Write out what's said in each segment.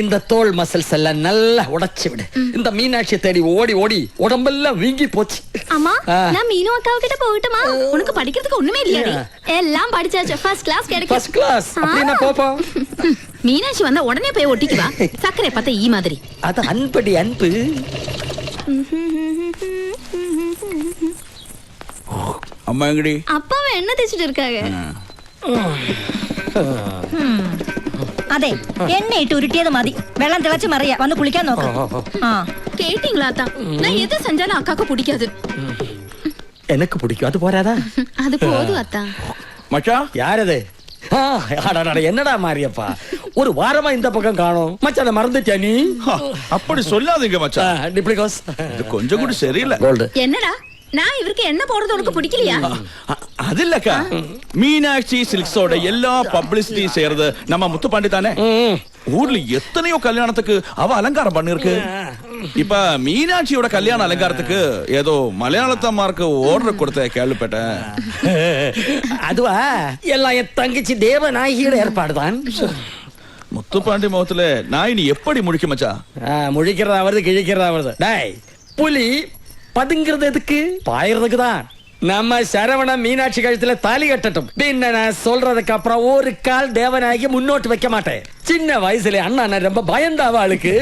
இந்த தோல் மசில்ஸ் எல்லாம் நல்லா உடைச்சு விடு. இந்த மீனாட்சியை தேடி ஓடி ஓடி உடம்பெல்லாம் வீங்கி போச்சு. அம்மா, நான் மீனு அக்காவு கிட்ட போகட்டுமா? உனக்கு படிக்கிறதுக்கு ஒண்ணுமே இல்லையாடி? எல்லாம் படிச்சாச்சு. ஃபர்ஸ்ட் கிளாஸ் கிடைக்கும். ஃபர்ஸ்ட் கிளாஸ் அப்படினா போப்போம். மீனாட்சி வந்தா உடனே போய் ஒட்டிக்குவா. சக்கரை பார்த்தா ஈ மாதிரி. அது அன்படி அன்பு. அம்மா எங்கடி? அப்பாவை என்ன தேய்ச்சிட்டு இருக்காங்க? അതെ എണ്ണയിട്ട് ഉരുട്ടിയത് മതി. വെള്ളം തിളച്ച് മറിയ വന്ന് കുളിക്കാൻ നോക്കാം. கேட்டீங்களா அத்தா? நான் எது செஞ்சாலும் அக்காக்கு பிடிக்காது. எனக்கு பிடிக்கும். அது போறாதா? அது போதும் அத்தா. மச்சா யாரது? என்னடா மாரியப்பா, ஒரு வாரமா இந்த பக்கம் காணோம். மச்சான மறந்துட்டியா நீ? அப்படி சொல்லாதீங்க மச்சான். டிப்ளிகோஸ் இது கொஞ்சம் கூட சரியில்லை. என்னடா நான் இவருக்கு என்ன போடுறது உனக்கு பிடிக்கலையா? அது இல்லக்கா, மீனாட்சி சில்க்ஸோட எல்லா பப்ளிசிட்டி செய்யறது நம்ம முத்துப்பாண்டி தானே. ஊர்ல எத்தனையோ கல்யாணத்துக்கு அவ அலங்காரம் பண்ணிருக்கு. இப்ப மீனாட்சியோட கல்யாண அலங்காரத்துக்கு ஏதோ மலையாளத்தம்மாருக்கு ஆர்டர் கொடுத்த கேள்விப்பட்டேன். அதுவா எல்லாம் என் தங்கச்சி தேவநாயகியோட ஏற்பாடுதான். முத்துப்பாண்டி முகத்துல நான் இனி எப்படி முழிக்க மச்சா? முழிக்கிறதா வருது, கிழிக்கிறதா வருது. டேய் புலி பதுங்கிறது எதுக்கு? பாயறதுக்கு தான். நம்ம சரவண மீனாட்சி கழுத்துல தாலி கட்டட்டும். பின்ன நான் சொல்றதுக்கு அப்புறம் ஒரு கால் தேவநாயகி முன்னோட்டு வைக்க மாட்டேன். சின்ன വയസ്സിലെ അണ്ണ ரொம்ப பயந்தாവ ആൾക്ക്.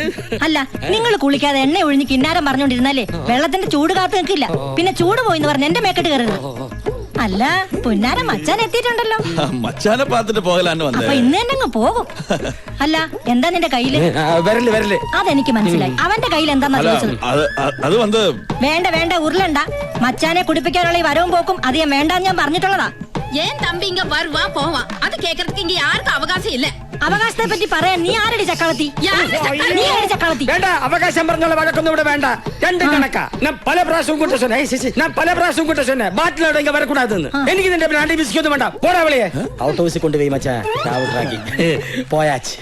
അല്ല, നിങ്ങൾ കുളിക്കാതെ എണ്ണ ഒഴിഞ്ഞ് കിന്നാരം പറഞ്ഞോണ്ടിരുന്നാലേ വെള്ളത്തിന്റെ ചൂട് കാത്തു നിൽക്കില്ല. പിന്നെ ചൂട് പോയിന്ന് പറഞ്ഞ് എന്റെ മേക്കെട്ട് കയറരുത്. അല്ല, പുന്നാര മച്ചാൻ എത്തിയിട്ടുണ്ടല്ലോ. മച്ചാനെ പാത്തിട്ട് പോകലാന്ന് വന്നേ. അപ്പൊ ഇന്ന് തന്നെ അങ്ങ് പോകും. അല്ല, എന്താ നിന്റെ കയ്യില്? വരല്. അതെനിക്ക് മനസ്സിലായി. അവന്റെ കയ്യിൽ എന്താന്നാ ചോദിച്ചത്? അത് വന്ന് വേണ്ട ഉരുളണ്ട. മച്ചാനെ കുടിപ്പിക്കാനുള്ള ഈ വരവും പോക്കും അധികം വേണ്ടാന്ന് ഞാൻ പറഞ്ഞിട്ടുള്ളതാ. ஏன் தம்பி இங்க வருவா போவா? அது கேக்குறதுக்கு இங்க யாருக்கும் அவகாசம் இல்ல. അവകാശത്തെ പറ്റി പറയാൻ നീ ആരടി ചക്കളത്തി? നീ ആരടി ചക്കളത്തി? വേണ്ട, അവകാശം പറഞ്ഞുള്ള വഴക്കൊന്നും ഇവിടെ വേണ്ട. രണ്ട് കണക്കാ. ഞാൻ പല പ്രാവശ്യവും കൂട്ട சொன்னேன் ബാറ്റിലോட ഇങ്ങ വരക്കൂടാതെന്ന്. എനിക്ക് നിന്റെ ബ്രാൻഡി ബിസ്ക്കൊന്നും വേണ്ട. പോടാ വിളിയെ. ഔട്ട് ഹൗസിൽ കൊണ്ടുപോയി മച്ചാ ചാവുട്ടാക്കി പോയാച്ച്.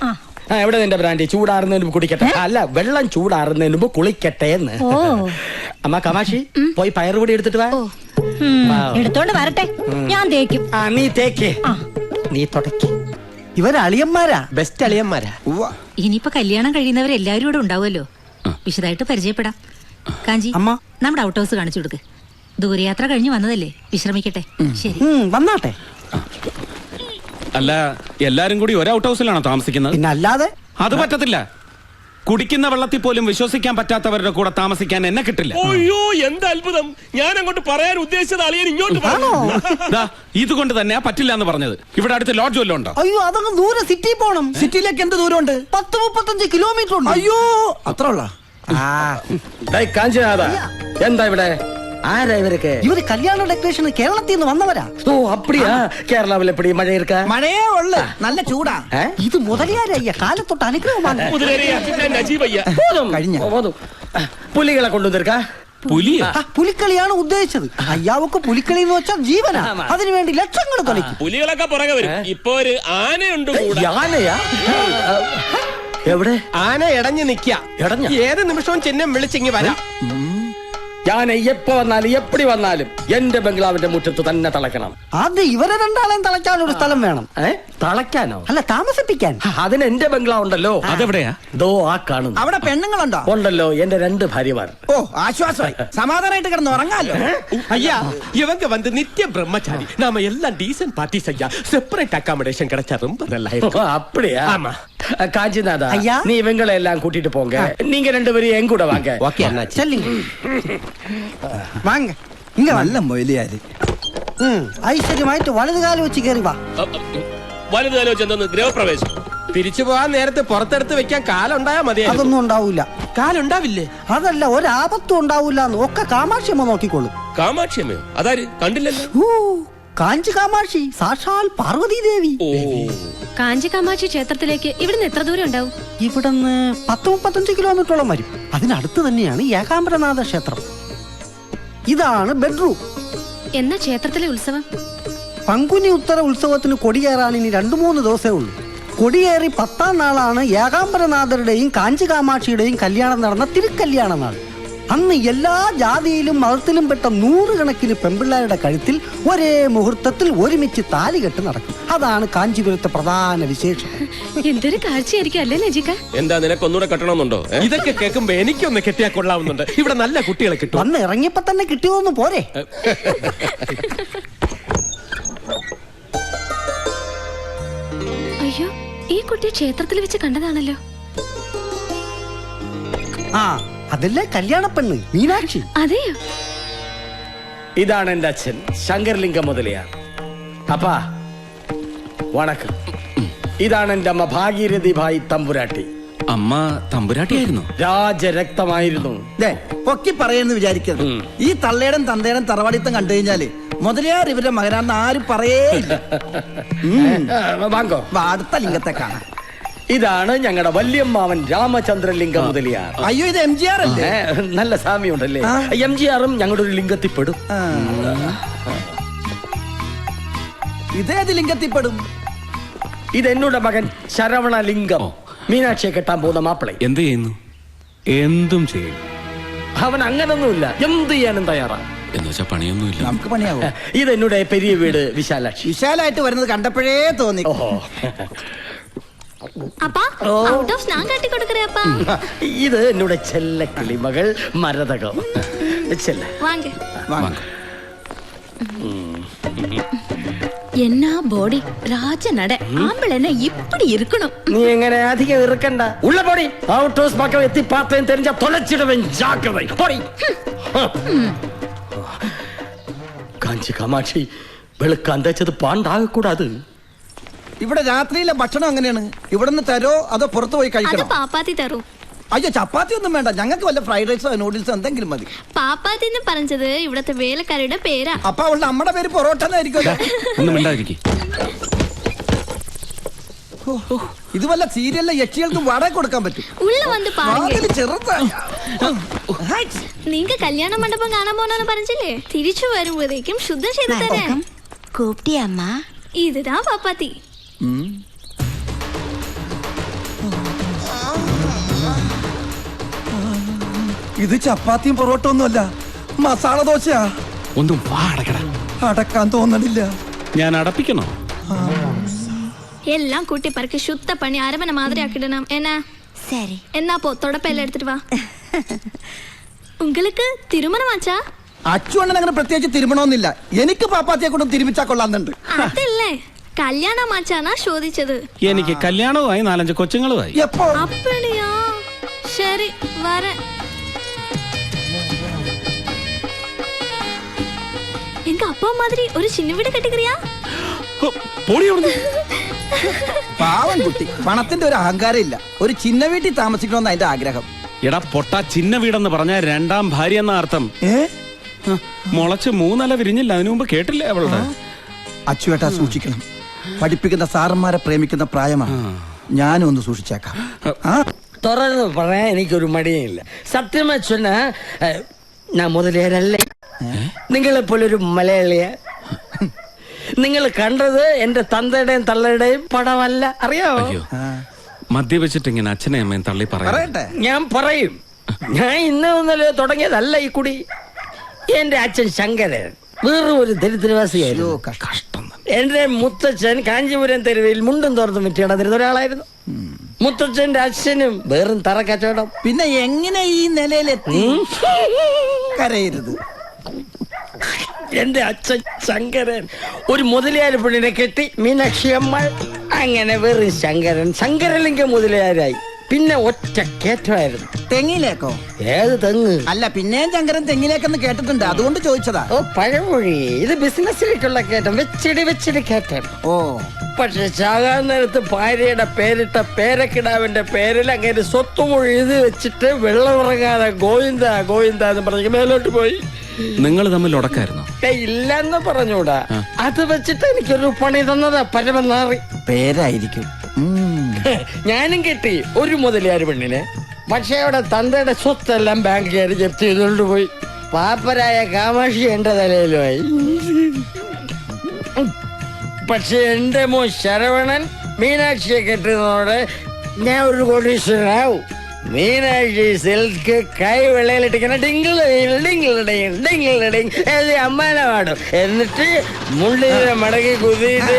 എവിടെ നിന്റെ ബ്രാൻഡി? ചൂടാറുന്നതിന് മുമ്പ് കുടിക്കട്ടെ. അല്ല, വെള്ളം ചൂടാറുന്നതിന് മുമ്പ് കുളിക്കട്ടെ എന്ന്. അമ്മ കമാഷി പോയി പയറുപൊടി എടുത്തിട്ട് വാ. എടുത്തോണ്ട് വരട്ടെ, ഞാൻ തേക്കും. നീ തേക്ക്, നീ തുടക്കി. ഇവര് അളിയന്മാരാ, ബെസ്റ്റ് അളിയന്മാരാ. ഇനിയിപ്പോ കല്യാണം കഴിയുന്നവരെല്ലാരും ഇവിടെ ഉണ്ടാവുമല്ലോ. വിശദമായിട്ട് പരിചയപ്പെടാം. കാഞ്ചി, നമ്മുടെ ഔട്ട് ഹൗസ് കാണിച്ചു കൊടുക്ക്. ദൂരയാത്ര കഴിഞ്ഞ് വന്നതല്ലേ, വിശ്രമിക്കട്ടെ. ശരി, വന്നാട്ടെ. അല്ല, എല്ലാരും കൂടി ഒരു ഔട്ട് ഹൗസിലാണോ താമസിക്കുന്നത്? പിന്നെ അല്ലാതെ. അത് പറ്റത്തില്ല. കുടിക്കുന്ന വെള്ളത്തിൽ പോലും വിശ്വസിക്കാൻ പറ്റാത്തവരുടെ കൂടെ താമസിക്കാൻ എന്നെ കിട്ടില്ല. അയ്യോ, എന്താ അത്ഭുതം! ഞാൻ അങ്ങോട്ട് പറയാൻ ഉദ്ദേശിച്ചത് അളിയൻ ഇങ്ങോട്ട് ഇതുകൊണ്ട് തന്നെയാ പറ്റില്ല എന്ന് പറഞ്ഞത്. ഇവിടെ അടുത്ത് ലോഡ്ജ് വല്ലതും ഉണ്ടോ? അയ്യോ, അതൊക്കെ ദൂരെ സിറ്റി പോണം. സിറ്റിയിലേക്ക് എന്ത് ദൂരമുണ്ട്? 10-35 കിലോമീറ്റർ ഉണ്ട്. അയ്യോ, അത്ര ഉള്ള. എന്താ ഇവിടെ? ആരാ ഇവരൊക്കെ? ഇവര് കല്യാണ ഡെക്കറേഷൻ കേരളത്തിൽ നിന്ന് വന്നവരാ. ഓ, അപ്പടിയാ? കേരളാവിൽ എപ്പടി മഴ ഇരിക്കാ? മഴയേ ഉള്ളു, നല്ല ചൂടാ. ഇത് മുതലിയാരയ്യ കാലത്തൊട്ട് അനുഗ്രഹമാണ്. കഴിഞ്ഞ പുലികളെ കൊണ്ടുവന്നിരിക്കാ. പുലിക്കളിയാണ് ഉദ്ദേശിച്ചത്. അയ്യാവൊക്കെ പുലിക്കളി എന്ന് വെച്ചാൽ ജീവനാ. അതിനുവേണ്ടി ലക്ഷങ്ങൾ കളിക്കും. പുലികളൊക്കെ പുറകെ വരും. ഇപ്പൊ ഒരു ആനയുണ്ട്. ആനയാ? എവിടെ? ആന ഇടഞ്ഞു നിക്ക. ഏത് നിമിഷവും ചിഹ്നം വിളിച്ചിങ്ങി വരാം. ഞാൻ എപ്പോ വന്നാലും എപ്പടി വന്നാലും എന്റെ ബംഗ്ലാവിന്റെ മുറ്റത്ത് തന്നെ തളയ്ക്കണം. അത് ഇവരെ രണ്ടാളെയും തളയ്ക്കാൻ ഒരു സ്ഥലം വേണം. തളയ്ക്കാനോ? അല്ല, താമസിപ്പിക്കാൻ. അതിന് എന്റെ ബംഗ്ലാവ് ഉണ്ടല്ലോ. അതെവിടെയാ? ദോ ആ കാണുന്നു. അവിടെ പെണ്ണുങ്ങളുണ്ടോ? ഉണ്ടല്ലോ, എന്റെ 2 ഭാര്യമാർ. ഓ, ആശ്വാസമായി. സമാധാനമായിട്ട് കിടന്ന് ഉറങ്ങാലോ. ஐயா, இவங்க வந்து நித்திய பிரம்மச்சாரி. நாம எல்லாம் டீசன்ட் பார்ட்டிஸ் ஐயா. செப்பரேட் அகாமடேஷன் கிடைச்சா ரொம்ப நல்லா இருக்கும். அப்படியா? ஆமா. காஞ்சிநாதா, ஐயா, நீ இவங்களை எல்லாம் கூட்டிட்டு போங்க. நீங்க 2 பேரும் என் கூட வாங்க. ஓகே அண்ணாச்சி. செல்லுங்க, வாங்க. இங்க நல்ல மொயிலியாரு. ഐശ്വര്യമായിട്ട് വലതുകാലം വെച്ച് കയറി വാ. വലതുകാലം വെച്ച് എന്തോന്ന്? ഗൃഹപ്രവേശം. തിരിച്ചു പോകാൻ നേരത്തെ പുറത്തെടുത്ത് വെക്കാൻ കാലുണ്ടായാ മതി. അതൊന്നും ഉണ്ടാവൂല. കാലുണ്ടാവില്ലേ? അതല്ല, ഒരാപത്തും ഉണ്ടാവൂല. ഒക്കെ കാമാക്ഷിയമ്മ നോക്കിക്കോളും. കാമാക്ഷിയമ്മയോ? അതാര്? കണ്ടില്ലല്ലോ. കാഞ്ചി കാമാക്ഷി, സാക്ഷാൽ പാർവതി ദേവി. കാഞ്ചി കാമാക്ഷി ക്ഷേത്രത്തിലേക്ക് ഇവിടുന്ന് എത്ര ദൂരം ഉണ്ടാവും? ഇവിടുന്ന് 10-35 കിലോമീറ്ററോളം വരും. അതിനടുത്ത് തന്നെയാണ് ഏകാംബരനാഥ ക്ഷേത്രം. ഇതാണ് ബെഡ്റൂം. എന്നാ ക്ഷേത്രത്തിലെ ഉത്സവം? പങ്കുനി ഉത്തര ഉത്സവത്തിന് കൊടിയേറാൻ ഇനി 2-3 ദിവസമേ ഉള്ളൂ. കൊടിയേറി 10ാം നാളാണ് ഏകാംബരനാഥരുടെയും കാഞ്ചി കാമാക്ഷിയുടെയും കല്യാണം നടന്ന തിരുക്കല്യാണ നാൾ. അന്ന് എല്ലാ ജാതിയിലും മതത്തിലും പെട്ട നൂറുകണക്കിന് പെൺപിള്ളേരുടെ കഴുത്തിൽ ഒരേ മുഹൂർത്തത്തിൽ ഒരുമിച്ച് താലികെട്ട് നടക്കും. അതാണ് കാഞ്ചീപുരത്തെ പ്രധാന വിശേഷം. എന്തൊരു കാഴ്ചയായിരിക്കും അല്ലേ നജിക? എന്താ നിനക്കൊന്നുകൂടെ കെട്ടണമെന്നുണ്ടോ? ഇതൊക്കെ കേൾക്കുമ്പോ എനിക്കൊന്ന് കെട്ടിയാ കൊള്ളാവുന്നുണ്ട്. ഇവിടെ നല്ല കുട്ടികളെ കിട്ടും. വന്ന് ഇറങ്ങിയപ്പോ തന്നെ കിട്ടിയോന്ന് പോരെ. അയ്യോ, ഈ കുട്ടിയെ ക്ഷേത്രത്തിൽ വെച്ച് കണ്ടതാണല്ലോ. ആ അതല്ലേ കല്യാണ പെണ്ണ് മീനാക്ഷി. അതെയോ? ഇതാണ് എന്റെ അച്ഛൻ ശങ്കർലിംഗം മുതലിയാർ. അപ്പാ വണക്കം. ഇതാണ് എന്റെ അമ്മ ഭാഗീരഥി ഭായി തമ്പുരാട്ടി. അമ്മ തമ്പുരാട്ടിയായിരുന്നു. രാജരക്തമായിരുന്നു. പൊക്കി പറയുന്നു വിചാരിക്കരുത്. ഈ തള്ളേടം തന്തേടം തറവാടിത്തം കണ്ടു കഴിഞ്ഞാല് മുതലിയാർ ഇവരുടെ മകനാന്ന് ആരും പറയേ. വാങ്ങോ, അടുത്ത ലിംഗത്തെ കാണാം. ഇതാണ് ഞങ്ങളുടെ വല്യമ്മാവൻ രാമചന്ദ്രലിംഗം മുതലിയാർ. അയ്യോ, ഇത് MGR അല്ലേ? നല്ല സാമ്യമുണ്ടല്ലേ? MGRും ഞങ്ങളുടെ ഒരു ലിംഗത്തിൽപ്പെടും. ഇതേത് ലിംഗത്തിൽപ്പെടും? ഇത് എന്നോട് മകൻ ശരവണലിംഗം, മീനാക്ഷിയെ കെട്ടാൻ പോകുന്ന മാപ്പിള. എന്ത് ചെയ്യുന്നു? എന്തും ചെയ്യും. അവൻ അങ്ങനൊന്നുമില്ല, എന്ത് ചെയ്യാനും തയ്യാറാണ്. എന്ന് വെച്ചാ പണിയൊന്നുമില്ല. നമുക്ക് പണിയാവോ? ഇത് എന്നോട് പെരിയ വീട് വിശാലാക്ഷി. വിശാലായിട്ട് വരുന്നത് കണ്ടപ്പോഴേ തോന്നി. ഓഹോ, അപ്പാ ഔട്ട് ഓഫ് സ്നാൻ കാട്ടി കൊടുക്കറേ അപ്പാ. ഇത് എന്നോട് ചെല്ല കിളിമകൾ മരതകം. ചെല്ല വാങ്ങ വാങ്ങ്. എന്നാ ബോഡി രാജനട ആമ്പിളെന്നെ ഇപ്പടി இருக்கணும். നീ എങ്ങനെ അധികം ഇറുക്കണ്ട. ഉള്ള പൊടി ഔട്ട് ഹൗസ് പക്കം എത്തി പാത്രയും തെരഞ്ഞ തൊലച്ചിടവൻ ജാഗ്രത പൊടി. കാഞ്ചി കാമാക്ഷി വെളുക്കാൻ തേച്ചത് പാണ്ടാകക്കൂടാത്. ഇവിടെ രാത്രിയിലെ ഭക്ഷണം അങ്ങനെയാണ്. ഇവിടെ നിന്ന് തരോ അതോ പുറത്തു പോയി അത് കഴിക്കണം? പാപ്പാത്തി തരും. അയ്യോ, ചപ്പാത്തി ഒന്നും വേണ്ട. ഞങ്ങൾക്ക് വല്ല ഫ്രൈഡ് റൈസോ നൂഡിൽസോ എന്തെങ്കിലും മതി. പാപ്പാത്തി എന്ന് പറഞ്ഞത് ഇവിടത്തെ വേലക്കാരുടെ പേരാ. അപ്പൊ അവളുടെ അമ്മയുടെ പേര് പൊറോട്ട എന്നായിരിക്കുമല്ലോ. ഒന്നും മിണ്ടാതിരിക്ക്. ഇത് വല്ല സീരിയലിലെ യക്ഷികൾക്ക് വാടക കൊടുക്കാൻ പറ്റും. ഉള്ള വന്ന് പാരുங்க. വാതില് ചെറുതാ. നീങ്ക കല്യാണ മണ്ഡപം കാണാൻ പോണെന്ന് പറഞ്ഞില്ലേ? തിരിച്ചു വരുമ്പോഴേക്കും ശുദ്ധം ചെയ്ത് തരാം. കൂപ്പിട്ടിയമ്മ. ഇതാ പാപ്പാത്തി. ഇത് ചപ്പാത്തിയും പൊറോട്ട ഒന്നുമല്ല, മസാല ദോശയാ. ഒന്നും വാടകട. അടക്കാൻ തോന്നണില്ല. ഞാൻ അടപ്പിക്കണോ? എല്ലാം കൂട്ടി പറക്കി ശുദ്ധ പണി അരമന മാതിരി ആക്കിടണം. എന്നാ சரி. എന്നാ പോ തുടപ്പെല്ലാം എടുത്തിട്ട് വാ. உங்களுக்கு തിരുമണമാച്ചാ? അച്ചുവണ്ണൻ അങ്ങനെ പ്രത്യേകിച്ച് തിരുമണമെന്നില്ല. എനിക്ക് പാപ്പാത്തിയെ കൊണ്ടും തിരുമിച്ചാ കൊള്ളാന്നുണ്ട്. അതല്ലേ കല്യാണമാച്ചാനാ ചോദിച്ചത്. എനിക്ക് കല്യാണവുമായി 4-5 കൊച്ചുങ്ങളുമായി. എപ്പോ? அப்படியா? ശരി வரேன். எங்க அப்பா மாதிரி ஒரு சின்ன வீடு கட்டிக்கிறியா? പാവൻ കുട്ടി, പണത്തിന്റെ ഒരു അഹങ്കാരം ഇല്ല. ഒരു ചിന്ന വീട്ടിൽ താമസിക്കണമെന്ന് അതിന്റെ ആഗ്രഹം. എടാ പൊട്ട, ചിന്ന വീടെന്ന് പറഞ്ഞ 2ാം ഭാര്യ എന്ന അർത്ഥം. മുളച്ച് 3 ഇല വിരിഞ്ഞില്ല. അതിനു മുമ്പ് കേട്ടില്ലേ അവളുടെ? അച്ചുവേട്ടാ സൂക്ഷിക്കണം. പഠിപ്പിക്കുന്ന സാറന്മാരെ പ്രേമിക്കുന്ന പ്രായമാണ്. ഞാനും ഒന്ന് സൂക്ഷിച്ചേക്കാം. തുറന്ന് പറയാൻ എനിക്കൊരു മടിയില്ല. സത്യമായി சொன்னா ഞാൻ മുതലേരല്ലേ. നിങ്ങളെ പോലൊരു മലയാളിയ. നിങ്ങൾ കണ്ടത് എന്റെ തന്തയുടെയും തള്ളയുടെയും പടമല്ല, അറിയാമോ? അയ്യോ, മദ്യപിച്ചിട്ട് ഇങ്ങനെ അച്ഛനെ അമ്മയും തള്ളി പറയട്ടെ. ഞാൻ പറയും. ഞാൻ ഇന്നലെ തുടങ്ങിയതല്ല ഈ കുടി. എന്റെ അച്ഛൻ ശങ്കരൻ വേറും ഒരു ദരിദ്രവാസിയായിരുന്നു. കഷ്ടം. എന്റെ മുത്തച്ഛൻ കാഞ്ചീപുരം തെരുവിൽ മുണ്ടും തോർത്തും വിറ്റിടന്നിരുന്ന ഒരാളായിരുന്നു. മുത്തച്ഛന്റെ അച്ഛനും വേറും തറ കച്ചവടം. പിന്നെ എങ്ങനെ ഈ നിലയിലെത്തി? കരയരുത്. എന്റെ അച്ഛൻ ശങ്കരൻ ഒരു മുതലയാര് പെണ്ണിനെ കെട്ടി മീനാക്ഷി അമ്മ. അങ്ങനെ വെറും ശങ്കരലിംഗം മുതലയാരായി. പിന്നെ ഒറ്റ കേറ്റമായിരുന്നു. തെങ്ങിലേക്കോ? ഏത് തെങ്ങ്? അല്ല, പിന്നെയും ശങ്കരൻ തെങ്ങിലേക്കെന്ന് കേട്ടിട്ടുണ്ട്, അതുകൊണ്ട് ചോദിച്ചതാ. ഓ പഴമൊഴി. ഇത് ബിസിനസ്സിലേക്കുള്ള കയറ്റം. വെച്ചിടി കയറ്റം. ഓ, പക്ഷെ ചാകാൻ നേരത്ത് ഭാര്യയുടെ പേരിട്ട പേരക്കിടാവിന്റെ പേരിൽ അങ്ങനെ സ്വത്തുമൊഴി എഴുതി വെച്ചിട്ട് വെള്ളമിറങ്ങാതെ ഗോവിന്ദ എന്ന് പറഞ്ഞ് മേലോട്ട് പോയി. നിങ്ങൾ തമ്മിൽ ഉടക്കായിരുന്നു? ഇല്ലെന്ന് പറഞ്ഞൂടാ. അത് വെച്ചിട്ട് എനിക്കൊരു പണി തന്നതാ പരമനാറി. പേരായിരിക്കും. ഞാനും കെട്ടി ഒരു മുതലയാര് പെണ്ണിനെ. പക്ഷെ അവിടെ തന്തയുടെ സ്വത്തെല്ലാം ബാങ്കുകാർ ജപ്തി ചെയ്തുകൊണ്ട് പോയി. പാപ്പരായ കാമാക്ഷി എന്റെ തലയിലുമായി. പക്ഷെ എന്റെ മോൻ ശരവണൻ മീനാക്ഷിയെ കെട്ടുന്നതോടെ ഞാൻ ഒരു കോടീശ്വരനാവും. മീനാക്ഷി സിൽക്ക് കൈ വെള്ളയിലിട്ടിങ്ങനെ ഡിങ്കിൾ അമ്മാനെ പാടും. എന്നിട്ട് മുള്ളിനെ മടക്കി കുതിയിട്ട്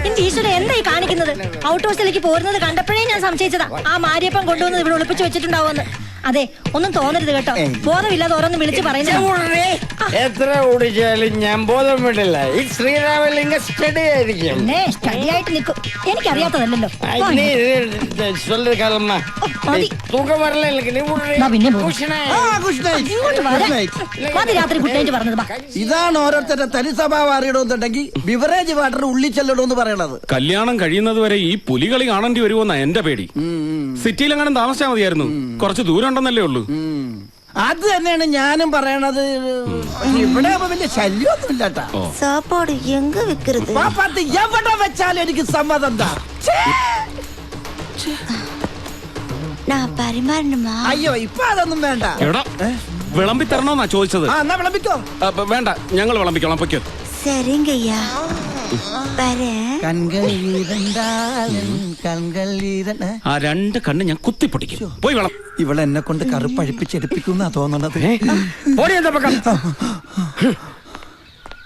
എന്റെ ഈശ്വര എന്തായി കാണിക്കുന്നത്? ഔട്ട് ഹൗസിലേക്ക് പോരുന്നത് കണ്ടപ്പോഴേ ഞാൻ സംശയിച്ചതാ ആ മാരിയപ്പം കൊണ്ടുവന്ന് ഇവിടെ ഒളിപ്പിച്ചു വെച്ചിട്ടുണ്ടാവുമെന്ന്. അതെ, ഒന്നും തോന്നരുത് കേട്ടോ. ബോധമില്ലാതെ ഓരോന്ന് വിളിച്ച് പറയുന്നത്. എത്ര ഓടിച്ചാലും ഞാൻ ബോധം വിടില്ല. ഈ ശ്രീരാമലിംഗ സ്റ്റഡി ആയിരിക്കും. പിന്നെ സ്റ്റഡി ആയിട്ട് നിൽക്കും. എനിക്കറിയാത്തതല്ലോ. തൂക്കം വരല പിന്നെ ഗുഡ് രാത്രി കുട്ടേറ്റ് പറഞ്ഞത്. ഇതാണ് ഓരോരുത്തരുടെ തനി സ്വഭാവം അറിയണമെന്നുണ്ടെങ്കിൽ ബിവറേജ് വാട്ടർ ഉള്ളിൽ ചെല്ലണമെന്ന് പറയണത്. കല്യാണം കഴിയുന്നത് വരെ ഈ പുലികളി കാണേണ്ടി വരുമെന്നാ എന്റെ പേടി. സിറ്റിയിലെങ്ങാനും താമസിച്ചാൽ മതിയായിരുന്നു. കുറച്ച് ദൂരം ഉണ്ടെന്നല്ലേ ഉള്ളൂ. അത് തന്നെയാണ് ഞാനും പറയണത്. ഇവിടെ വലിയ ശല്യമൊന്നും ഇല്ലാട്ടാ. സാപ്പാട് എങ്ക വെക്കരുത്. എവിടെ വെച്ചാലും എനിക്ക് സമ്മതം എന്താ? അയ്യോ ഇപ്പൊ അതൊന്നും വേണ്ട. എടാ വിളമ്പി തരണോന്നാ ചോദിച്ചത്. എന്നാ വിളമ്പിക്കോ. വേണ്ട, ഞങ്ങൾ വിളമ്പിക്കോളാം. പൊയ്ക്കോ. சரிங்கய்யா ആ രണ്ട് കണ്ണ് ഞാൻ കുത്തിപ്പൊട്ടിക്കും. പോയി വേണം. ഇവളെന്നെ കൊണ്ട് കറുപ്പഴിപ്പിച്ചെടുപ്പിക്കുന്ന തോന്നണത്.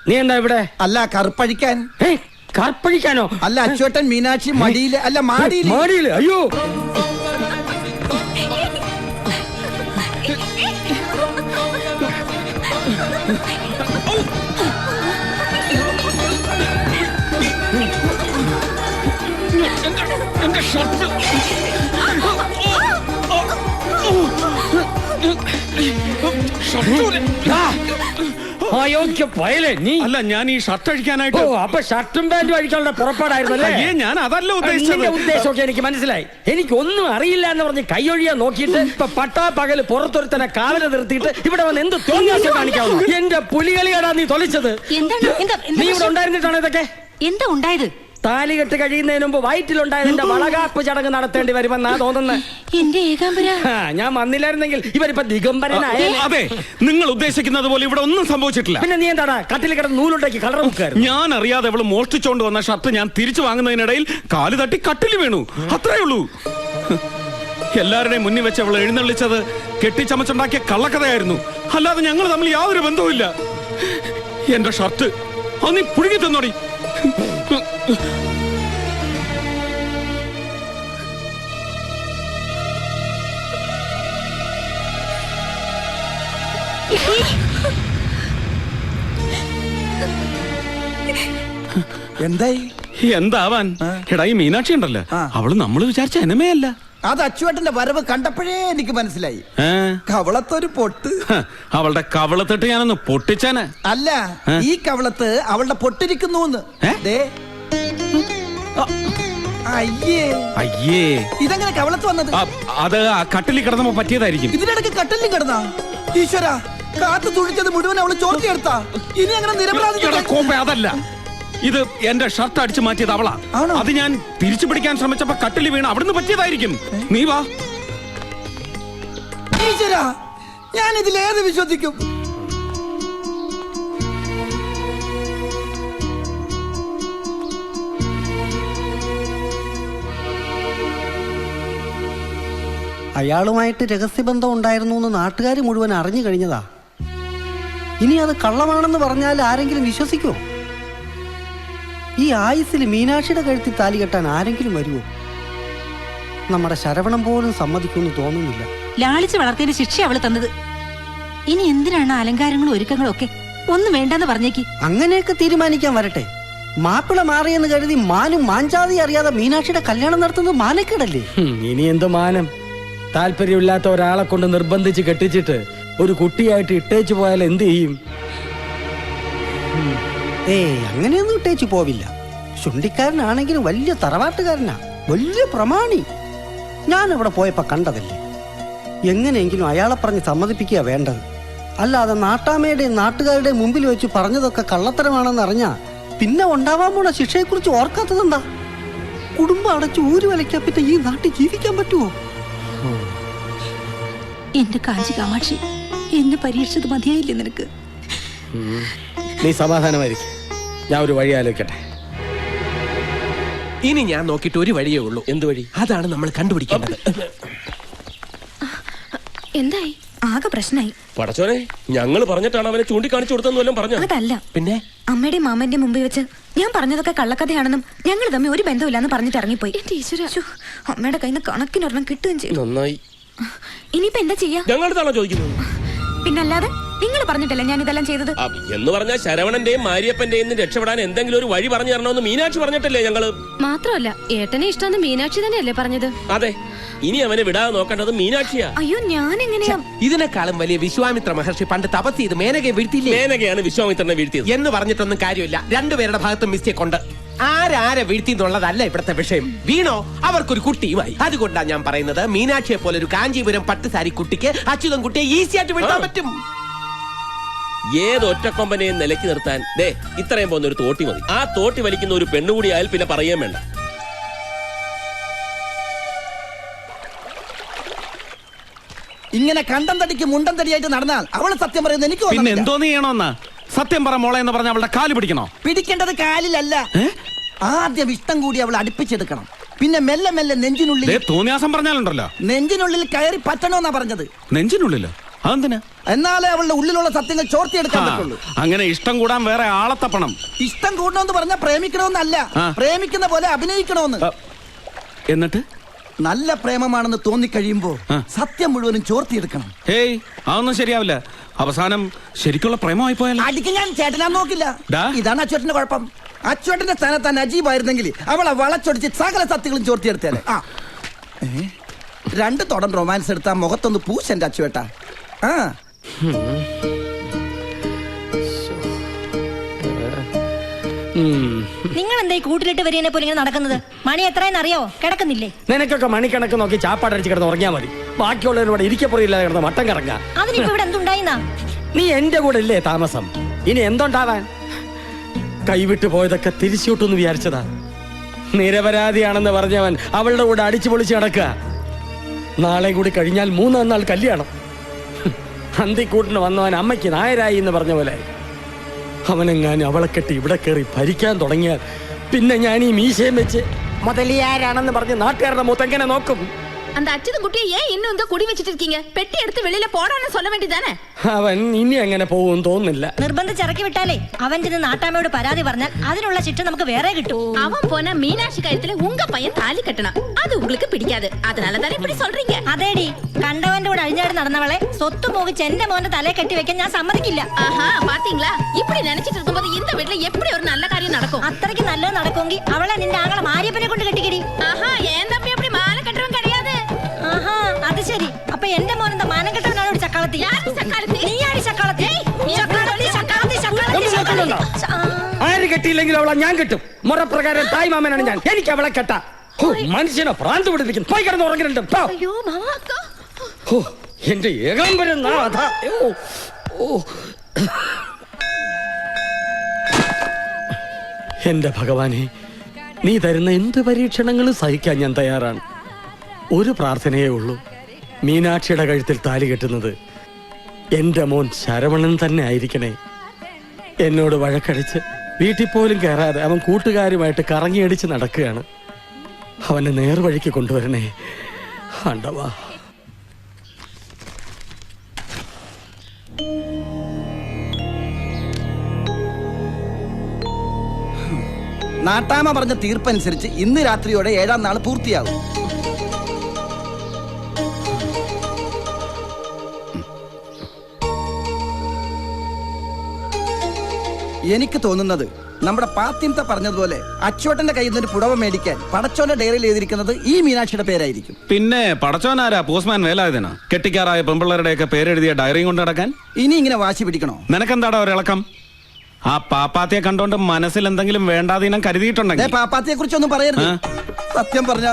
നീ എന്താ ഇവിടെ? അല്ല കറുപ്പഴിക്കാൻ. കറുപ്പഴിക്കാനോ? അല്ല അച്ചുവേട്ടൻ മീനാക്ഷി മടിയില് അല്ല മാടിയില്. അയ്യോ അയോഗ്യ പയലേ നീ. അല്ല, ഞാൻ ഈ ഷർട്ട് അഴിക്കാനായിട്ട്. അപ്പൊ ഷർട്ടും പാന്റും അഴിക്കാനുള്ള പുറപ്പാടായിരുന്നല്ലേ? ഞാൻ അതല്ല ഉദ്ദേശിച്ചത്. ഉദ്ദേശമൊക്കെ എനിക്ക് മനസ്സിലായി. എനിക്കൊന്നും അറിയില്ല എന്ന് പറഞ്ഞ് കൈയൊഴിയാൻ നോക്കിയിട്ട് ഇപ്പൊ പട്ടാ പകല് പുറത്തൊരുത്തനെ കാവല നിർത്തിയിട്ട് ഇവിടെ വന്ന് എന്ത് തോന്നിയാസം കാണിക്കാവുന്നു? എന്റെ പുലികളിയാടാ നീ തൊലിച്ചത്. നീ ഇവിടെ ഉണ്ടായിരുന്നിട്ടാണ് ഇതൊക്കെ. എന്താ ഉണ്ടായത്? താലികെട്ട് കഴിയുന്നതിന് മുമ്പ് വയറ്റിലുണ്ടായതിന്റെ വളകാപ്പ് ചടങ്ങ് നടത്തേണ്ടി വരുമെന്നാ തോന്നുന്നത്. എന്റെ ഏകാംബര, ഞാൻ വന്നില്ലായിരുന്നെങ്കിൽ ഇവരിപ്പോ ദിഗംബരനായ. അതെ, നിങ്ങൾ ഉദ്ദേശിക്കുന്നത് പോലെ ഇവിടെ ഒന്നും സംഭവിച്ചിട്ടില്ല. പിന്നെ നീ എന്താടാ കട്ടിൽ കിടന്ന് നൂലുണ്ടാക്കി കളർ മുക്കായിരുന്നു? ഞാൻ അറിയാതെ അവള് മോഷ്ടിച്ചോണ്ട് വന്ന ഷർട്ട് ഞാൻ തിരിച്ചു വാങ്ങുന്നതിനിടയിൽ കാല് തട്ടി കട്ടിൽ വീണു. അത്രേ ഉള്ളൂ. എല്ലാവരുടെയും മുന്നിൽ വെച്ച് അവൾ എഴുന്നള്ളിച്ചത് കെട്ടിച്ചമച്ചുണ്ടാക്കിയ കള്ളക്കഥയായിരുന്നു. അല്ലാതെ ഞങ്ങൾ തമ്മിൽ യാതൊരു ബന്ധവുമില്ല. എന്റെ ഷർട്ട് അത് നീ പുഴുകി തന്നോടി. എന്തായി? എന്താവാൻ? എടാ ഈ മീനാക്ഷി ഉണ്ടല്ലോ, അവള് നമ്മള് വിചാരിച്ച എനമയല്ല. അത് അച്ചുവേട്ടന്റെ വരവ് കണ്ടപ്പോഴേ എനിക്ക് മനസ്സിലായി. കവളത്തൊരു പൊട്ട്. അവളുടെ കവളത്തിട്ട് ഞാനൊന്ന് പൊട്ടിച്ചാന്. അല്ല, ഈ കവളത്ത് അവളുടെ പൊട്ടിരിക്കുന്നു. അയ്യേ അയ്യേ, ഇതെങ്ങനെ കവളത്ത് വന്നത്? അത് ആ കട്ടിലിൽ കിടന്നപ്പോ പറ്റിയതായിരിക്കും. ഇതിനിടയ്ക്ക് കട്ടിലും കിടന്നാ? ഈശ്വര, കാത്തു തുഴിച്ചത് മുഴുവൻ അവള് ചോർത്തിയെടുത്താ. ഇനി അങ്ങനെ നിരപരാധി. അതല്ല, ഇത് എന്റെ ഷർട്ട് അടിച്ചു മാറ്റിയത് അവളാ. അത് ഞാൻ തിരിച്ചു പിടിക്കാൻ ശ്രമിച്ചപ്പോ കട്ടിൽ വീണ് അവിടുന്ന് പറ്റിയതായിരിക്കും. നീ വാ. ഈശ്വര, ഞാൻ ഇതിലേത് വിശ്വസിക്കും? അയാളുമായിട്ട് രഹസ്യബന്ധം ഉണ്ടായിരുന്നു എന്ന് നാട്ടുകാർ മുഴുവൻ അറിഞ്ഞു കഴിഞ്ഞതാ. ഇനി അത് കള്ളമാണെന്ന് പറഞ്ഞാൽ ആരെങ്കിലും വിശ്വസിക്കുമോ? ഈ ആയുസ്സിൽ മീനാക്ഷിയുടെ കഴുത്തിൽ താലി കെട്ടാൻ ആരെങ്കിലും വരുമോ? നമ്മുടെ ശരവണം പോലും സമ്മതിക്കുമെന്ന് തോന്നുന്നില്ല. ലാളിച്ച് വളർത്തിയതിന് ശിക്ഷ അവള് തന്നത്. ഇനി എന്തിനാണ് അലങ്കാരങ്ങളും ഒരുക്കങ്ങളും ഒക്കെ? ഒന്നും വേണ്ടെന്ന് പറഞ്ഞേക്ക്. അങ്ങനെയൊക്കെ തീരുമാനിക്കാൻ വരട്ടെ. മാപ്പിള മാറിയെന്ന് കരുതി മാനും മാഞ്ചാതി അറിയാതെ മീനാക്ഷിയുടെ കല്യാണം നടത്തുന്നത് മാനക്കേടല്ലേ? ഇനി എന്ത് മാനം? താല്പര്യമില്ലാത്ത ഒരാളെ കൊണ്ട് നിർബന്ധിച്ച് കെട്ടിച്ചിട്ട് ഒരു കുട്ടിയായിട്ട് ഇട്ടേച്ചു പോയാൽ എന്ത് ചെയ്യും? അങ്ങനെയൊന്നും ഇട്ടേച്ചു പോവില്ല. ശുണ്ടിക്കാരനാണെങ്കിലും വലിയ തറവാട്ടുകാരനാ, വലിയ പ്രമാണി. ഞാൻ അവിടെ പോയപ്പോ കണ്ടതല്ലേ. എങ്ങനെയെങ്കിലും അയാളെ പറഞ്ഞ് സമ്മതിപ്പിക്കുക വേണ്ടത്. അല്ലാതെ നാട്ടാമ്മയുടെയും നാട്ടുകാരുടെയും മുമ്പിൽ വെച്ച് പറഞ്ഞതൊക്കെ കള്ളത്തരമാണെന്ന് അറിഞ്ഞാ പിന്നെ ഉണ്ടാവാൻ പോണ ശിക്ഷയെക്കുറിച്ച് ഓർക്കാത്തതെന്താ? കുടുംബം അടച്ച് ഊര് വലയ്ക്കാൻ പറ്റ ഈ നാട്ടിൽ ജീവിക്കാൻ പറ്റുമോ? എന്റെ കാഞ്ചി കാമാക്ഷി, എന്നെ പരീക്ഷിച്ചത് മതിയായില്ലേ നിനക്ക്? നീ സമാധാനമായിരിക്കും. ഞാൻ ഒരു വഴി ആലോചിക്കട്ടെ. ഇനി ഞാൻ നോക്കിയിട്ട് ഒരു വഴിയേ ഉള്ളൂ. എന്ത് വഴി? അതാണ് നമ്മൾ കണ്ടുപിടിക്കേണ്ടത്. എന്തായി? ആകെ പ്രശ്നമായി. പടച്ചോനെ, ഞങ്ങൾ പറഞ്ഞിട്ടാണ് അവനെ ചൂണ്ടിക്കാണിച്ചു കൊടുത്തെന്ന് വല്ലതും പറഞ്ഞു? അതല്ല, പിന്നെ അമ്മയുടെയും മാമന്റെ മുമ്പിൽ വെച്ച് ഞാൻ പറഞ്ഞതൊക്കെ കള്ളക്കഥയാണെന്നും ഞങ്ങൾ തമ്മിൽ ഒരു ബന്ധമില്ലാന്ന് പറഞ്ഞിട്ട് ഇറങ്ങിപ്പോയി. ശ്ശോ, അമ്മയുടെ കയ്യിൽ നിന്ന് കണക്കിനൊരെണ്ണം കിട്ടുകയും ചെയ്തു. നന്നായി. ഇനിയിപ്പോ എന്താ ചെയ്യാ? ഞങ്ങളുടെതാണോ ചോദിക്കുന്നത്? പിന്നല്ലാതെ നിങ്ങൾ പറഞ്ഞിട്ടല്ലേ ഞാൻ ഇതെല്ലാം ചെയ്തത്. എന്ന് പറഞ്ഞാൽ ശരവണന്റെയും മാരിയപ്പന്റെയും രക്ഷപ്പെടാൻ എന്തെങ്കിലും ഒരു വഴി പറഞ്ഞു തരണമെന്ന് മീനാക്ഷി പറഞ്ഞിട്ടല്ലേ ഞങ്ങള്? മാത്രമല്ല, ഏട്ടനെ ഇഷ്ടമെന്ന് മീനാക്ഷി തന്നെയല്ലേ പറഞ്ഞത്? അതെ, ഇനി അവനെ വിടാതെ നോക്കേണ്ടത് മീനാക്ഷിയാ. അയ്യോ, ഞാൻ എങ്ങനെയാ? ഇതിനേക്കാളും വലിയ വിശ്വാമിത്ര മഹർഷി പണ്ട് തപസ് ചെയ്ത് മേനകയെ വീഴ്ത്തിയില്ലേ? മേനകയാണ് വിശ്വാമിത്രനെ വീഴ്ത്തിയത് എന്ന് പറഞ്ഞിട്ടൊന്നും കാര്യമില്ല. രണ്ടുപേരുടെ ഭാഗത്തും മിസ്റ്റേക്ക് ഉണ്ട്. ആരാരെ വീഴ്ത്തി എന്നുള്ളതല്ല ഇവിടുത്തെ വിഷയം. വീണോ അവർക്കൊരു കുട്ടിയുമായി. അതുകൊണ്ടാണ് ഞാൻ പറയുന്നത്, മീനാക്ഷിയെ പോലെ ഒരു കാഞ്ചീപുരം പട്ടുസാരി കുട്ടിക്ക് അച്യുതൻ കുട്ടിയെ ഈസി ആയിട്ട് വീഴ്ത്താൻ പറ്റും. ഏത് ഒറ്റക്കൊമ്പനെയും നിലയ്ക്ക് നിർത്താൻ ഇത്രയും പോകുന്ന ഒരു തോട്ടി മതി. ആ തോട്ടി വലിക്കുന്ന ഒരു പെണ്ണുകൂടി ആയാൽ പിന്നെ പറയാൻ വേണ്ട. ഇങ്ങനെ കണ്ടം തടിക്ക് മുണ്ടം തടിയായിട്ട് നടന്നാൽ അവള് സത്യം പറയുന്നത് എനിക്ക് പിന്നെ എന്തോന്ന് ചെയ്യണമെന്നാ? സത്യം പറ മോളെ എന്ന് പറഞ്ഞ അവളുടെ കാല് പിടിക്കണോ? പിടിക്കേണ്ടത് കാലിലല്ല, ആദ്യം ഇഷ്ടം കൂടി അവൾ അടുപ്പിച്ചെടുക്കണം. പിന്നെ മെല്ലെ മെല്ലെ നെഞ്ചിനുള്ളിൽ. തോന്നിയാസം പറഞ്ഞാലുണ്ടല്ലോ, നെഞ്ചിനുള്ളിൽ കയറി പറ്റണോന്നാ പറഞ്ഞത്. നെഞ്ചിനുള്ളിലോ? അതെന്തിനാ? എന്നാലേ അവളുടെ ഉള്ളിലുള്ള സത്യങ്ങൾ ചോർത്തിയെടുക്കാൻ പറ്റുള്ളൂ. അങ്ങനെ ഇഷ്ടം കൂടാൻ വേറെ ആളെ തപ്പണം. ഇഷ്ടം കൂടണമെന്ന് പറഞ്ഞാൽ പ്രേമിക്കണമെന്നല്ല, പ്രേമിക്കുന്ന പോലെ അഭിനയിക്കണമെന്ന്. എന്നിട്ട് നല്ല പ്രേമമാണെന്ന് തോന്നിക്കഴിയുമ്പോ സത്യം മുഴുവനും ചോർത്തിയെടുക്കണം. ഹേയ്, അതൊന്നും ശരിയാവില്ല. അവസാനം ശരിക്കുള്ള പ്രേമമായി പോയാൽ അടിക്ക് ഞാൻ ചേട്ടനാ നോക്കില്ല. ഇതാണ് അച്ചുവേട്ടന്റെ കുഴപ്പം. അച്ചുവേട്ടന്റെ സ്ഥാനത്ത് നജീബായിരുന്നെങ്കിൽ അവളെ വളച്ചൊടിച്ച് സകല സത്യങ്ങളും ചോർത്തിയെടുത്തേനെ. രണ്ട് തുടൻ റൊമാൻസ് എടുത്താ മുഖത്തൊന്ന് പൂശന്റെ അച്ചുവേട്ട. നിങ്ങൾ എന്താ ഈ കൂട്ടിലിട്ട് വരികനെ പോലെ ഇങ്ങനെ നടക്കുന്നത്? മണി എത്രയെന്ന് അറിയോ? കിടക്കുന്നില്ലേ? നിനക്കൊക്കെ മണിക്കണക്ക് നോക്കി ചാപ്പാടടിച്ച് കിടന്ന് ഉറങ്ങിയാൽ മതി. ബാക്കിയുള്ളവരോട് ഇരിക്കപ്പുറയില്ലാതെ കിടന്ന് മട്ടം കറങ്ങാം. അതിനിപ്പോ ഇവിടെ എന്തുണ്ടായിന്നാ? നീ എന്റെ കൂടെ ഇല്ലേ താമസം? ഇനി എന്തുണ്ടാവാൻ? കൈവിട്ടു പോയതൊക്കെ തിരിച്ചുവിട്ടെന്ന് വിചാരിച്ചതാ. നിരപരാധിയാണെന്ന് പറഞ്ഞവൻ അവളുടെ കൂടെ അടിച്ചു പൊളിച്ച് നടക്കുക. നാളെ കൂടി കഴിഞ്ഞാൽ 3 നാൾ കല്യാണം. അന്തിക്കൂട്ടിന് വന്നവൻ അമ്മയ്ക്ക് നായരായി എന്ന് പറഞ്ഞ പോലെ അവനെങ്ങാനും അവളെ കെട്ടി ഇവിടെ കയറി ഭരിക്കാൻ തുടങ്ങിയാൽ പിന്നെ ഞാൻ ഈ മീശയും വെച്ച് മുതലിയാരാണെന്ന് പറഞ്ഞ് നാട്ടുകാരുടെ മുത്തെങ്ങനെ നോക്കും? அந்த அச்சுதன் குட்டியை ஏன் இன்னும் இந்த குடி வச்சிட்டு இருக்கீங்க? பெட்டி எடுத்து வெளியில போடான்னு சொல்ல வேண்டியதானே? അവൻ ഇനി അങ്ങനെ പോകും തോന്നുന്നില്ല. നിർബന്ധിച്ചിറക്കി വിട്ടാലേ അവൻ ചെന്ന് നാട്ടാമ്മയോട് പരാതി പറഞ്ഞാൽ അതിനുള്ള ശിക്ഷ നമുക്ക് വേറെ കിട്ടും. அவன் போன மீனாட்சி கழுத்துல உங்க பையன் தாலி கட்டணும். அது உங்களுக்கு பிடிக்காது. அதனால தானே இப்படி சொல்றீங்க. അതേടി, കണ്ടവന്റെ കൂടെ അഴിഞ്ഞാടി നടന്നവളെ സ്വത്ത് മോഹിച്ച് എന്റെ മോന്റെ തലയെ കെട്ടി വെക്കാൻ ഞാൻ സമ്മതിക്കില്ല. ஆஹா, பாத்தீங்களா? இப்படி நினைச்சிட்டு இருக்கும்போது இந்த வீட்ல எப்படி ஒரு நல்ல காரியம் நடக்கும்? അത്രയ്ക്ക് നല്ലത് നടക്കുമെങ്കിൽ അവളെ നിന്റെ ആങ്ങളെ മാരിയപ്പനെ കൊണ്ട് കെട്ടിക്കടി. ஆஹா, ஏன் தம்பி அப்படி மாலை கட்டுறவன் கிடையாது. ആഹാ, അത് ശരി. അപ്പൊ എന്റെ മോനെന്താ മാനം കെട്ടവനാണ് ഒരു ചക്കാളത്തി? നീയാടി ചക്കാളത്തി. ആര് കെട്ടിയില്ലെങ്കിൽ അവളെ ഞാൻ കെട്ടും. മുറപ്രകാരം തായ് മാമനാണ് ഞാൻ. എനിക്ക് അവളെ കെട്ടാ. മനുഷ്യനെ ഭ്രാന്ത് പിടിപ്പിക്കും. പോയി കിടന്ന് ഉറങ്ങിട്ടുണ്ട്. എന്റെ ഏകാംബരം നാഥ. എന്റെ ഭഗവാനെ, നീ തരുന്ന എന്ത് പരീക്ഷണങ്ങളും സഹിക്കാൻ ഞാൻ തയ്യാറാണ്. ഒരു പ്രാർത്ഥനയേ ഉള്ളൂ, മീനാക്ഷിയുടെ കഴുത്തിൽ താലി കെട്ടുന്നത് എന്റെ മോൻ ശരവണൻ തന്നെ ആയിരിക്കണേ. എന്നോട് വഴക്കടിച്ച് വീട്ടിൽ പോലും കയറാതെ അവൻ കൂട്ടുകാരുമായിട്ട് കറങ്ങിയടിച്ച് നടക്കുകയാണ്. അവനെ നേർവഴിക്ക് കൊണ്ടുവരണേ ആണ്ടവാ. നാട്ടാമ പറഞ്ഞ തീർപ്പനുസരിച്ച് ഇന്ന് രാത്രിയോടെ 7-ാം നാൾ പൂർത്തിയാകും. എനിക്ക് തോന്നുന്നത് നമ്മുടെ പാത്തിമത്തെ പറഞ്ഞതുപോലെ അച്ചോട്ടന്റെ കയ്യിൽ നിന്ന് ഒരു പുടവ മേടിക്കാൻ പടച്ചോന്റെ ഡയറിയിൽ എഴുതിയിരിക്കുന്നത് ഈ മീനാക്ഷിയുടെ പേരായിരിക്കും. പിന്നെ പടച്ചോനാരാ പോസ്റ്റ്മാൻ വേലായതിനാ? കെട്ടിക്കാറായ പെമ്പിള്ളേരുടെയൊക്കെ പേരെഴുതിയ ഡയറിയും കൊണ്ട് നടക്കാൻ ഇനി ഇങ്ങനെ വാശി പിടിക്കണോ? നിനക്കെന്താടാ ഒരിളക്കം? ആ പാപ്പാത്തിയെ കണ്ടോണ്ട് മനസ്സിൽ എന്തെങ്കിലും വേണ്ടാതീനം കരുതിയിട്ടുണ്ടെങ്കിൽ പാപ്പാത്തിയെ കുറിച്ചൊന്നും പറയരുത്. സത്യം പറഞ്ഞ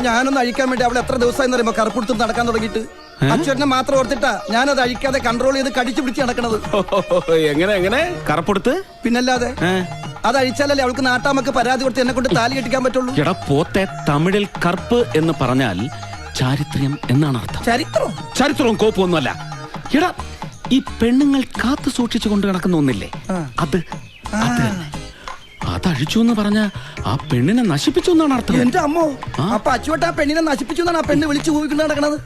ഞാനൊന്ന് അഴിക്കാൻ വേണ്ടി അവൾ എത്ര ദിവസമായി പറയുമ്പോ കറുപ്പെടുത്ത് നടക്കാൻ തുടങ്ങിയിട്ട് അച്ചോട്ടനെ മാത്രം ഓർത്തിട്ടാ ഞാനത് അഴിക്കാതെ കൺട്രോൾ ചെയ്ത് കടിച്ചു പിടിച്ച് നടക്കണത്. എങ്ങനെ കറുപ്പെടുത്ത്? പിന്നല്ലാതെ അത് അഴിച്ചാലല്ലേ അവൾക്ക് നാട്ടാമക്ക് പരാതി കൊടുത്ത് എന്നെ കൊണ്ട് താലി കെട്ടിക്കാൻ പറ്റുള്ളൂ. എടാ പോത്തെ, തമിഴിൽ കറുപ്പ് എന്ന് പറഞ്ഞാൽ ചാരിത്രം എന്നാണ് അർത്ഥം. ചരിത്രവും കോപ്പൊന്നുമല്ല. എടാ, ഈ പെണ്ണുങ്ങൾ കാത്തു സൂക്ഷിച്ചു കൊണ്ട് നടക്കുന്ന ഒന്നില്ലേ, അത് അതഴിച്ചു എന്ന് പറഞ്ഞ ആ പെണ്ണിനെ നശിപ്പിച്ചു എന്നാണ് അർത്ഥം. എന്റെ അമ്മോ, അപ്പൊ അച്ചുവേട്ട ആ പെണ്ണിനെ നശിപ്പിച്ചു എന്നാണ് ആ പെണ്ണ് വിളിച്ചു പോയിക്കൊണ്ട് നടക്കണത്.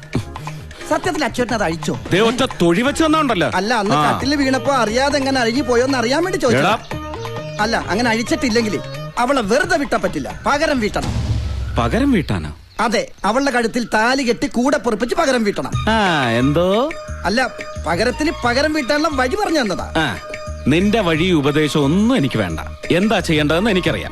സത്യത്തിൽ അച്ചുവേട്ടൻ അത് അഴിച്ചോ? ദേ ഒറ്റ തൊഴി വെച്ച് തന്നോണ്ടല്ലോ. അല്ല, അന്ന് കട്ടില് വീണപ്പോ അറിയാതെ എങ്ങനെ അഴിഞ്ഞു പോയോന്ന് അറിയാൻ വേണ്ടി ചോദിച്ചതാ. അല്ല, അങ്ങനെ അഴിച്ചിട്ടില്ലെങ്കിൽ അവളെ വെറുതെ വിട്ടാ പറ്റില്ല, പകരം വീട്ടണം. പകരം വീട്ടാനോ? അതെ, അവളുടെ കഴുത്തിൽ താലി കെട്ടി കൂടെ പൊറപ്പിച്ച് പകരം വീട്ടണം. എന്തോ? അല്ല, പകരത്തിന് പകരം വീട്ടാനുള്ള വഴി പറഞ്ഞു തന്നതാ. നിന്റെ വഴി ഉപദേശം ഒന്നും എനിക്ക് വേണ്ട. എന്താ ചെയ്യേണ്ടതെന്ന് എനിക്കറിയാം.